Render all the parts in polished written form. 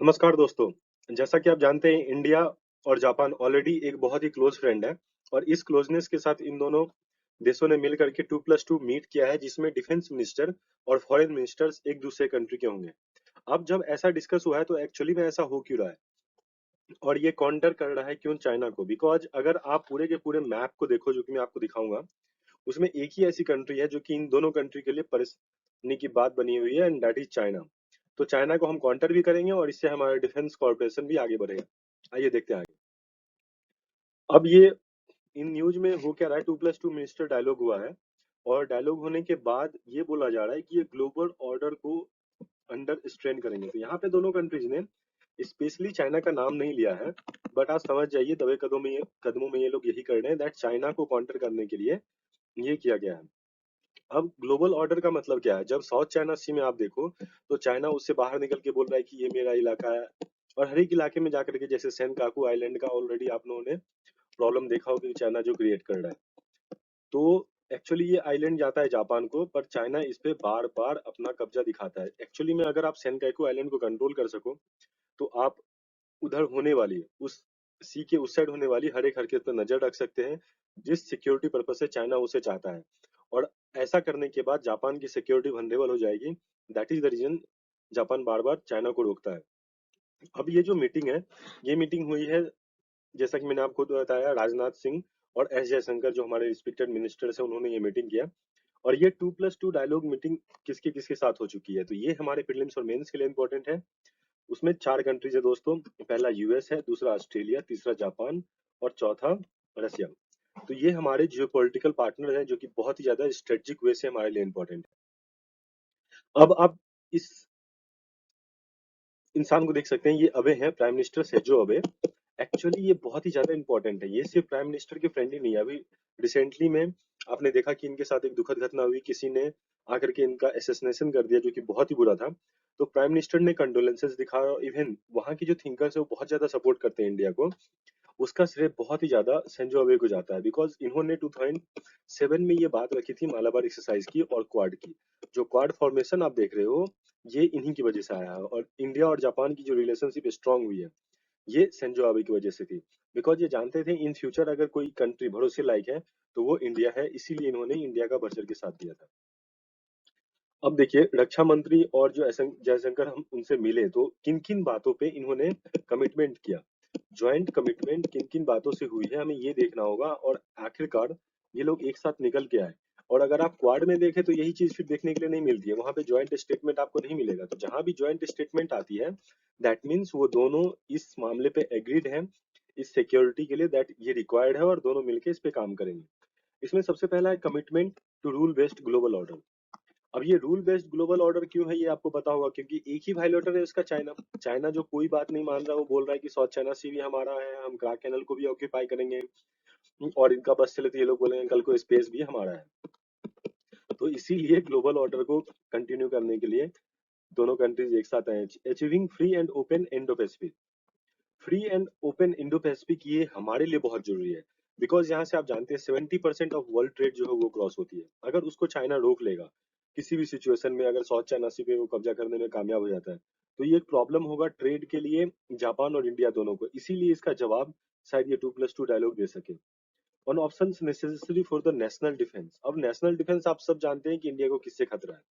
नमस्कार दोस्तों। जैसा कि आप जानते हैं इंडिया और जापान ऑलरेडी एक बहुत ही क्लोज फ्रेंड है और इस क्लोजनेस के साथ इन दोनों देशों ने मिल करके 2+2 मीट किया है जिसमें डिफेंस मिनिस्टर और फॉरेन मिनिस्टर्स एक दूसरे कंट्री के होंगे। अब जब ऐसा डिस्कस हुआ है तो एक्चुअली में ऐसा हो क्यों रहा है और ये काउंटर कर रहा है क्यों चाइना को? बिकॉज अगर आप पूरे के पूरे मैप को देखो जो कि मैं आपको दिखाऊंगा, उसमें एक ही ऐसी कंट्री है जो कि इन दोनों कंट्री के लिए परेशानी की बात बनी हुई है एंड दैट इज चाइना। तो चाइना को हम काउंटर भी करेंगे और इससे हमारा डिफेंस कॉर्पोरेशन भी आगे बढ़ेगा। आइए देखते हैं आगे। अब ये इन न्यूज में हो क्या रहा है, 2+2 मिनिस्टर डायलॉग हुआ है और डायलॉग होने के बाद ये बोला जा रहा है कि ये ग्लोबल ऑर्डर को अंडर स्ट्रेन करेंगे। तो यहाँ पे दोनों कंट्रीज ने स्पेशली चाइना का नाम नहीं लिया है, बट आप समझ जाइए दबे कदमों में ये लोग यही कर रहे हैं दैट चाइना को काउंटर करने के लिए ये किया गया है। अब ग्लोबल ऑर्डर का मतलब क्या है? जब साउथ चाइना सी में आप देखो तो चाइना उससे बाहर निकल के बोल रहा है कि ये मेरा इलाका है और हर एक इलाके में जाकर के, जैसे सेनकाकू आइलैंड का ऑलरेडी आप लोगों ने प्रॉब्लम देखा होगा कि चाइना जो क्रिएट कर रहा है। तो एक्चुअली ये आइलैंड जाता है जापान को, पर चाइना इस पे बार बार अपना कब्जा दिखाता है। एक्चुअली में अगर आप सेनकाकू आइलैंड को कंट्रोल कर सको तो आप उधर होने वाली उस सी के उस साइड होने वाली हर एक हरकत पर नजर रख सकते हैं जिस सिक्योरिटी पर्पज से चाइना उसे चाहता है। और ऐसा करने के बाद जापान की सिक्योरिटी वनरेबल हो जाएगी। That is the reason Japan बार बार चाइना को रोकता है। अब ये जो मीटिंग है, ये मीटिंग हुई है जैसा कि मैंने आपको बताया, राजनाथ सिंह और एस जयशंकर जो हमारे रिस्पेक्टेड मिनिस्टर्स हैं उन्होंने ये मीटिंग किया। और ये 2+2 डायलॉग मीटिंग किसके किसके साथ हो चुकी है? तो ये हमारे प्रीलिम्स और मेंस के लिए इंपॉर्टेंट है। उसमें 4 कंट्रीज है दोस्तों। पहला यूएस है, दूसरा ऑस्ट्रेलिया, तीसरा जापान और चौथा रसिया। तो ये हमारे जियोपॉलिटिकल पार्टनर हैं जो कि बहुत ही ज्यादा स्ट्रेटेजिक वे से हमारे लिए इंपॉर्टेंट है। अब आप इस इंसान को देख सकते हैं, ये अबे हैं, प्राइम मिनिस्टर सेजो अबे। एक्चुअली ये बहुत ही ज्यादा इंपॉर्टेंट है। ये सिर्फ प्राइम मिनिस्टर के फ्रेंड ही नहीं है। अभी रिसेंटली में आपने देखा कि इनके साथ एक दुखद घटना हुई, किसी ने आकर के इनका असैसिनेशन कर दिया जो कि बहुत ही बुरा था। तो प्राइम मिनिस्टर ने कंडोलेंसेस दिखाया। इवन वहाँ की जो थिंकर्स है वो बहुत ज्यादा सपोर्ट करते हैं इंडिया को। उसका श्रेय बहुत ही ज्यादा संजो अबे को जाता है बिकॉज इन्होंने 2007 में ये बात रखी थी मालाबार एक्सरसाइज की और क्वाड की। जो क्वाड फॉर्मेशन आप देख रहे हो, ये इन्हीं की वजह से आया है और इंडिया और जापान की जो रिलेशनशिप स्ट्रांग हुई है ये सेंजो आबे की वजह से थी। बिकॉज ये जानते थे इन फ्यूचर अगर कोई कंट्री भरोसे लायक है तो वो इंडिया है, इसीलिए इन्होंने इंडिया का बढ़ चढ़ के साथ दिया था। अब देखिए रक्षा मंत्री और जो जयशंकर हम उनसे मिले तो किन किन बातों पे इन्होंने कमिटमेंट किया, ज्वाइंट कमिटमेंट किन किन बातों से हुई है हमें ये देखना होगा। और आखिरकार ये लोग एक साथ निकल के आए। और अगर आप क्वाड में देखें तो यही चीज फिर देखने के लिए नहीं मिलती है, वहां पे ज्वाइंट स्टेटमेंट आपको नहीं मिलेगा। तो जहां भी ज्वाइंट स्टेटमेंट आती है दैट मीन्स वो दोनों इस मामले पे एग्रीड है, इस सिक्योरिटी के लिए दैट ये रिक्वायर्ड है और दोनों मिलकर इस पे काम करेंगे। इसमें सबसे पहला है commitment to rule based global order. अब ये रूल बेस्ड ग्लोबल ऑर्डर क्यों है ये आपको पता होगा, क्योंकि एक ही वायलेटर है उसका, चाइना। चाइना जो कोई बात नहीं मान रहा, वो बोल रहा है कि साउथ चाइना सी भी हमारा है, हम क्राक कैनल को भी ऑक्यूपाई करेंगे और इनका बस चले तो ये लोग बोलेंगे कल को स्पेस भी हमारा है। तो इसीलिए ग्लोबल ऑर्डर को कंटिन्यू करने के लिए दोनों कंट्रीज एक साथ आए। Achieving free and open Indo Pacific. Free and open Indo Pacific ये हमारे लिए बहुत जरूरी है बिकॉज यहाँ से आप जानते हैं 70% ऑफ वर्ल्ड ट्रेड जो है वो क्रॉस होती है। अगर उसको चाइना रोक लेगा किसी भी सिचुएशन में, अगर साउथ चाइना सी पे वो कब्जा करने में कामयाब हो जाता है तो ये एक प्रॉब्लम होगा ट्रेड के लिए जापान और इंडिया दोनों को। इसीलिए इसका जवाब शायद ये 2+2 डायलॉग दे सके। On options necessary for the national defence. अब नेशनल डिफेंस आप सब जानते हैं कि इंडिया को किससे खतरा है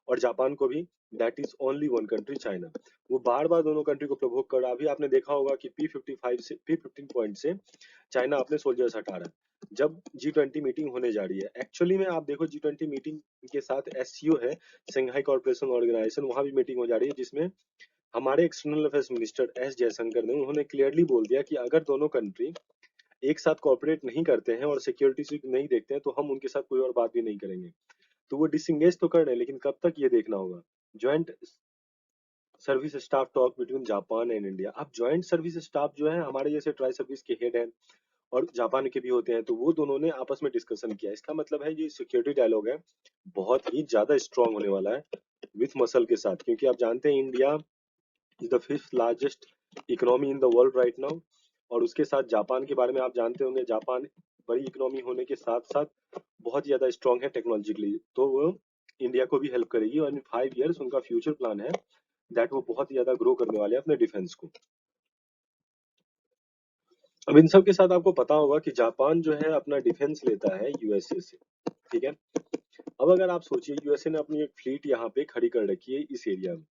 और जापान को भी। That is only one country China. वो बार बार दोनों कंट्री को प्रवोक कर रहा है। अभी आपने देखा होगा कि P55 से P15 पॉइंट से चाइना अपने सोल्जर्स हटा रहा है जब G20 मीटिंग होने जा रही है। एक्चुअली में आप देखो G20 मीटिंग के साथ SCO है, संघाई कॉर्पोरेशन ऑर्गेनाइजेशन, वहां भी मीटिंग हो जा रही है जिसमें हमारे external affairs minister S Jaishankar ने उन्होंने क्लियरली बोल दिया कि अगर दोनों कंट्री एक साथ कॉर्पोरेट नहीं करते हैं और सिक्योरिटी से नहीं देखते हैं तो हम उनके साथ कोई और बात भी नहीं करेंगे। तो वो डिसंगेज तो कर रहे हैं लेकिन कब तक ये देखना होगा। Joint service staff talk between Japan and India. अब ज्वाइंट सर्विस स्टाफ जो है हमारे जैसे ट्राई सर्विस के हेड हैं और जापान के भी होते हैं, तो वो दोनों ने आपस में डिस्कशन किया। इसका मतलब है ये सिक्योरिटी डायलॉग है बहुत ही ज्यादा स्ट्रांग होने वाला है विथ मसल के साथ, क्योंकि आप जानते हैं India is the 5th largest economy in the world right now. और उसके साथ जापान के बारे में आप जानते होंगे, जापान बड़ी इकोनॉमी होने के साथ साथ बहुत ही ज्यादा स्ट्रांग है टेक्नोलॉजिकली, तो वो इंडिया को भी हेल्प करेगी और इन 5 इयर्स उनका फ्यूचर प्लान है दैट वो बहुत ही ज्यादा ग्रो करने वाले हैं अपने डिफेंस को। अब इन सब के साथ आपको पता होगा कि जापान जो है अपना डिफेंस लेता है यूएसए से, ठीक है। अब अगर आप सोचिए यूएसए ने अपनी एक फ्लीट यहाँ पे खड़ी कर रखी है इस एरिया में,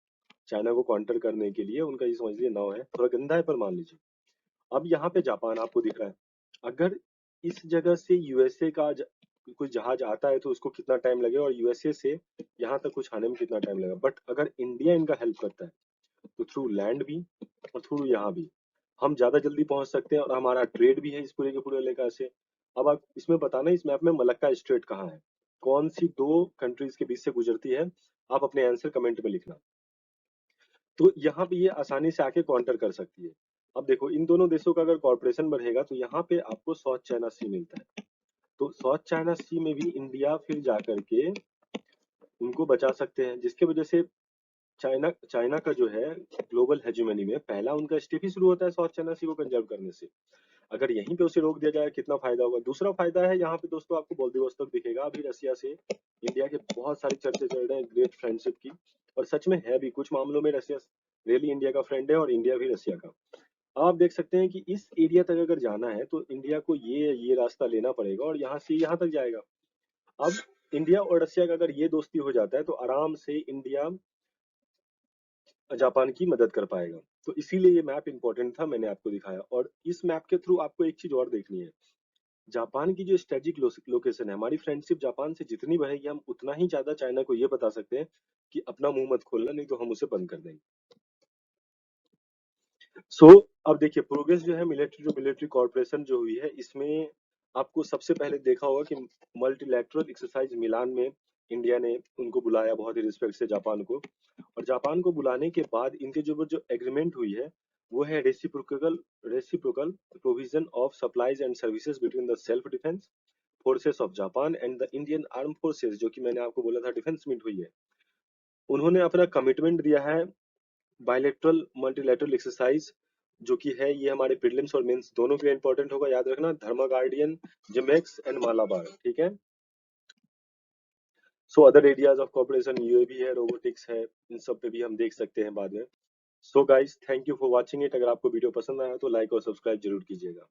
चाइना को काउंटर करने के लिए उनका ये समझ लीजिए नाव है, थोड़ा गंदा है पर मान लीजिए। अब यहाँ पे जापान आपको दिख रहा है, अगर इस जगह से यूएसए का कोई जहाज आता है तो उसको कितना टाइम लगेगा, और यूएसए से यहाँ तक कुछ आने में कितना टाइम लगेगा। बट अगर इंडिया इनका हेल्प करता है तो थ्रू लैंड भी और थ्रू यहाँ भी हम ज्यादा जल्दी पहुंच सकते हैं, और हमारा ट्रेड भी है इस पूरे के पूरे इलाका से। अब आप इसमें बताना इस मैप में मलक्का स्ट्रेट कहाँ है, कौन सी दो कंट्रीज के बीच से गुजरती है, आप अपने आंसर कमेंट में लिखना। तो यहाँ पे ये आसानी से आके काउंटर कर सकती है। अब देखो इन दोनों देशों का अगर कॉर्पोरेशन बढ़ेगा तो यहाँ पे आपको साउथ चाइना सी मिलता है, तो साउथ चाइना सी में भी इंडिया फिर जाकर के उनको बचा सकते हैं, जिसकी वजह से चाइना चाइना का जो है ग्लोबल हेजेमनी में पहला उनका स्टेप ही शुरू होता है साउथ चाइना सी को कंजर्व करने से। अगर यहीं पे उसे रोक दिया जाए कितना फायदा होगा। दूसरा फायदा है यहाँ पे दोस्तों आपको व्लादिवोस्तोक दिखेगा, अभी रसिया से इंडिया के बहुत सारी चर्चे चल रहे हैं ग्रेट फ्रेंडशिप की, और सच में है भी, कुछ मामलों में रसिया रियली इंडिया का फ्रेंड है और इंडिया भी रसिया का। आप देख सकते हैं कि इस एरिया तक अगर जाना है तो इंडिया को ये रास्ता लेना पड़ेगा और यहाँ से यहाँ तक जाएगा। अब इंडिया और रसिया का अगर ये दोस्ती हो जाता है तो आराम से इंडिया जापान की मदद कर पाएगा। तो इसीलिए ये मैप इंपॉर्टेंट था, मैंने आपको दिखाया। और इस मैप के थ्रू आपको एक चीज और देखनी है, जापान की जो स्ट्रेटेजिक लोकेशन है, हमारी फ्रेंडशिप जापान से जितनी बढ़ेगी हम उतना ही ज्यादा चाइना को ये बता सकते हैं कि अपना मुंह मत खोलना, नहीं तो हम उसे बंद कर देंगे। सो अब देखिए प्रोग्रेस जो है मिलिट्री कॉर्पोरेशन जो हुई है इसमें आपको सबसे पहले देखा होगा कि मल्टीलैटरल एक्सरसाइज मिलान में इंडिया ने उनको बुलाया बहुत ही रिस्पेक्ट से जापान को, और जापान को बुलाने के बाद इनके जो एग्रीमेंट हुई है वो है reciprocal provision of supplies and services between the self defence forces of Japan and the Indian arm forces, जो कि मैंने आपको बोला था डिफेंस मीट हुई है। उन्होंने अपना कमिटमेंट दिया है बायलैटरल मल्टीलैटरल एक्सरसाइज, जो कि है ये हमारे प्रीलिम्स और मेंस दोनों के लिए इंपॉर्टेंट होगा, याद रखना, धर्मा गार्डियन, जिमेक्स एंड मालाबार, ठीक है। So other areas of corporation UAV है, रोबोटिक्स है, इन सब पे भी हम देख सकते हैं बाद में। So guys thank you for watching it. अगर आपको वीडियो पसंद आया तो लाइक और सब्सक्राइब जरूर कीजिएगा।